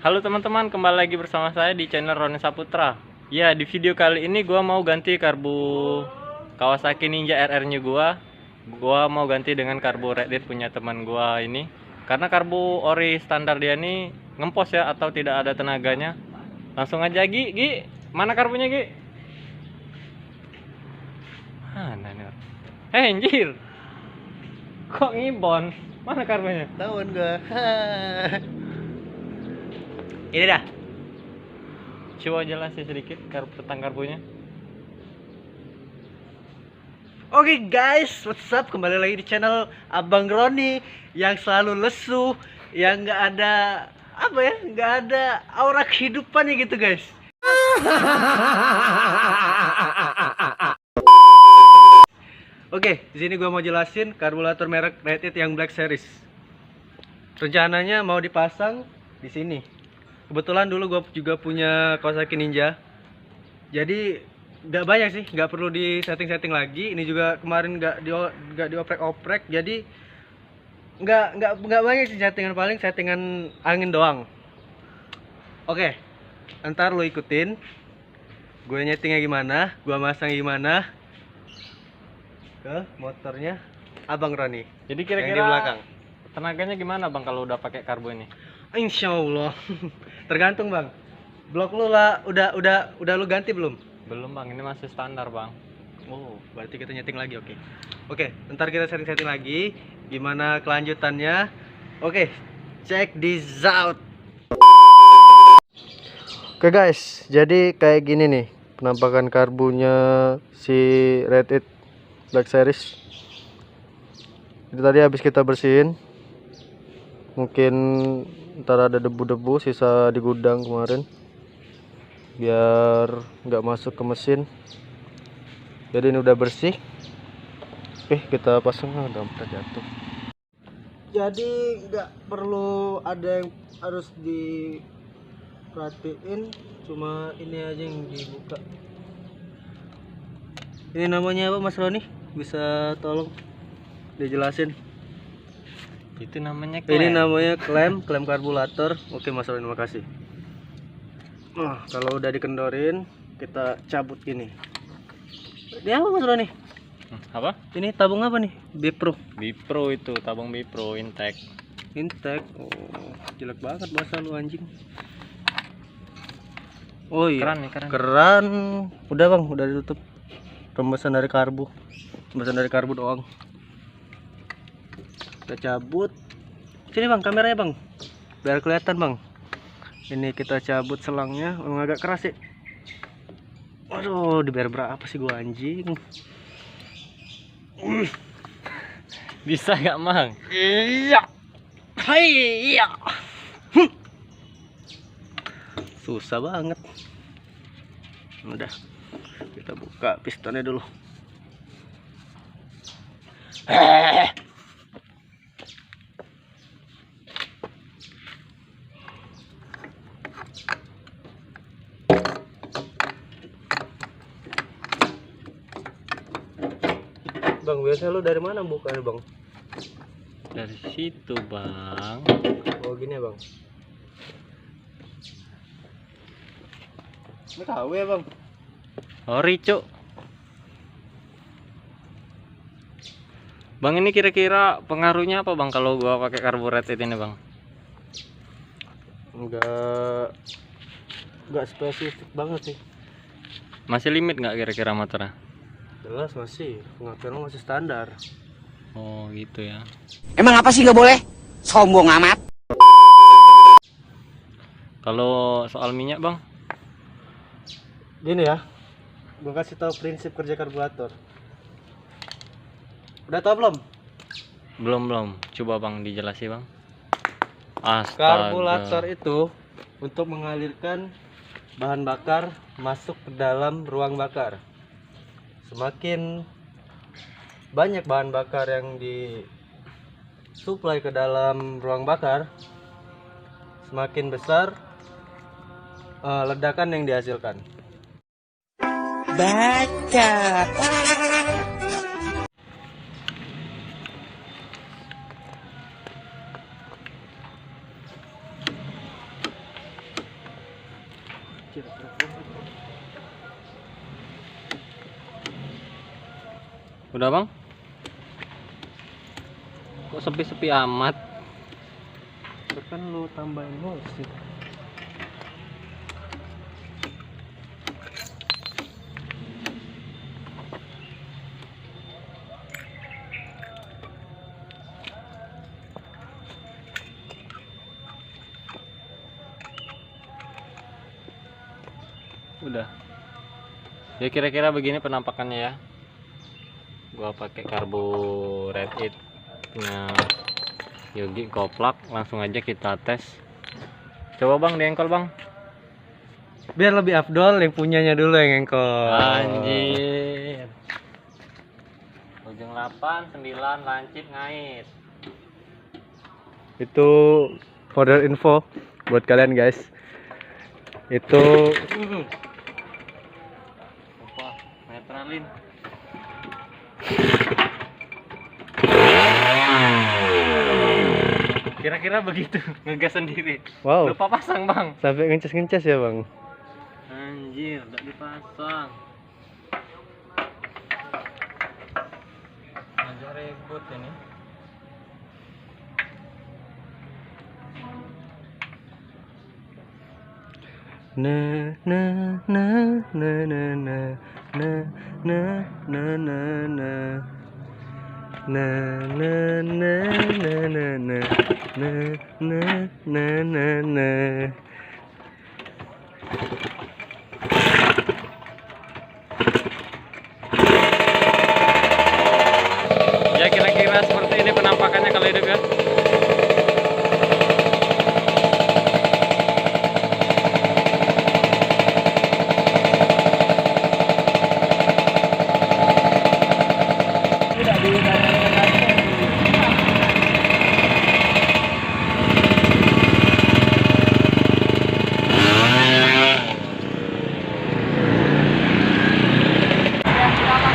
Halo teman-teman, kembali lagi bersama saya di channel Roni Saputra. Ya, di video kali ini gua mau ganti karbu Kawasaki Ninja RR-nya gua. Gua mau ganti dengan karbu Red Dead punya teman gua ini. Karena karbu ori standar dia ini ngempos ya atau tidak ada tenaganya. Langsung aja Gi. Mana karbunya Gi? Mana nih? Anjir. Kok ngibon? Mana karbunya? Tahun gua. Ini dah. Coba jelasin sedikit tentang karbunya. Oke guys, what's up? Kembali lagi di channel Abang Roni yang selalu lesu, yang nggak ada apa ya, nggak ada aura kehidupan ya gitu guys. Oke, di sini gua mau jelasin karburator merek Red Dead yang Black Series. Rencananya mau dipasang di sini. Kebetulan dulu gue juga punya Kawasaki Ninja. Jadi nggak banyak sih, nggak perlu di setting lagi. Ini juga kemarin nggak dioprek-oprek. Jadi nggak banyak sih settingan, paling settingan angin doang. Oke, ntar lo ikutin. Gue nyetingnya gimana, gue masang gimana ke motornya Abang Roni. Jadi yang kira-kira di belakang. tenaganya gimana bang kalau udah pakai karbu ini? Insya Allah. Tergantung bang. Blok lu lah udah lu ganti belum? Belum bang, ini masih standar bang. Oh, berarti kita nyeting lagi, oke. Oke, ntar kita setting lagi. Gimana kelanjutannya? Oke, check this out. Oke guys, jadi kayak gini nih penampakan karbunya si Red Dead Black Series. Itu tadi habis kita bersihin. Mungkin ntar ada debu-debu sisa di gudang kemarin, biar nggak masuk ke mesin. Jadi ini udah bersih. Oke, kita pasang. Dompet jatuh. Jadi nggak perlu ada yang harus diperhatiin, cuma ini aja yang dibuka. Ini namanya apa Mas Roni? Bisa tolong dijelasin? Itu namanya Ini klem. namanya klem karburator. Oke Mas Roni, makasih. Kalau udah dikendorin, kita cabut gini. Ini apa Mas Roni? Apa? Ini tabung apa nih? Bipro. Bipro itu, tabung Bipro Intake. Intake. Oh, jelek banget bahasa lu anjing. Oh iya. Keran nih, keran. Keran. Udah bang, udah ditutup. Rembesan dari karbu. Rembesan dari karbu doang. Kita cabut. Sini bang, kameranya bang, biar kelihatan bang. Ini kita cabut selangnya. Agak keras sih. Waduh, dibayar berapa sih gua anjing? Bisa gak mang? Iya. Hai, iya. Susah banget. Udah, kita buka pistonnya dulu. Bang, biasa lu dari mana bukanya bang? Dari situ bang. Oh gini ya bang. Ini KW ya bang. Ori cuk. Bang, ini kira-kira pengaruhnya apa bang kalau gua pakai karbu Red Dead ini bang? Enggak spesifik banget sih. Masih limit nggak kira-kira motornya? Jelas masih, pengakuan masih standar. Oh gitu ya. Emang apa sih nggak boleh? Sombong amat. Kalau soal minyak bang? Gini ya, gue kasih tahu prinsip kerja karburator. Udah tau belum? Belum. Coba bang dijelasin bang. Astaga. Karburator itu untuk mengalirkan bahan bakar masuk ke dalam ruang bakar. Semakin banyak bahan bakar yang disuplai ke dalam ruang bakar, semakin besar ledakan yang dihasilkan. Baca. Udah bang? Kok sepi-sepi amat? Kan lu tambahin musik. Udah. Ya kira-kira begini penampakannya ya. Gua pakai karbu Red It punya Yogi koplak, langsung aja kita tes. Coba bang diengkol bang. Biar lebih afdol yang punyanya dulu yang engkol. Anjir. Ujung 8, 9, lancip ngait. Itu further info buat kalian guys. Itu Apa? Netralin. Kira-kira begitu, ngegas sendiri. wow, Lupa pasang bang. sampai ngeces-ngeces ya bang. Anjir, udah dipasang. Agak ribut ini. Na na na na na na na na na na na na na na na na na na na na. Ya kira-kira seperti ini penampakannya kalau hidup ya.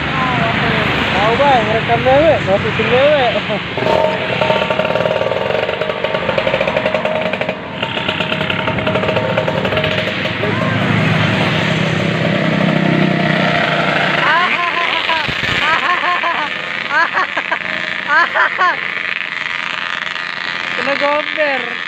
Tahu bang, rekam dewe, mau syuting dewe. Kena gober.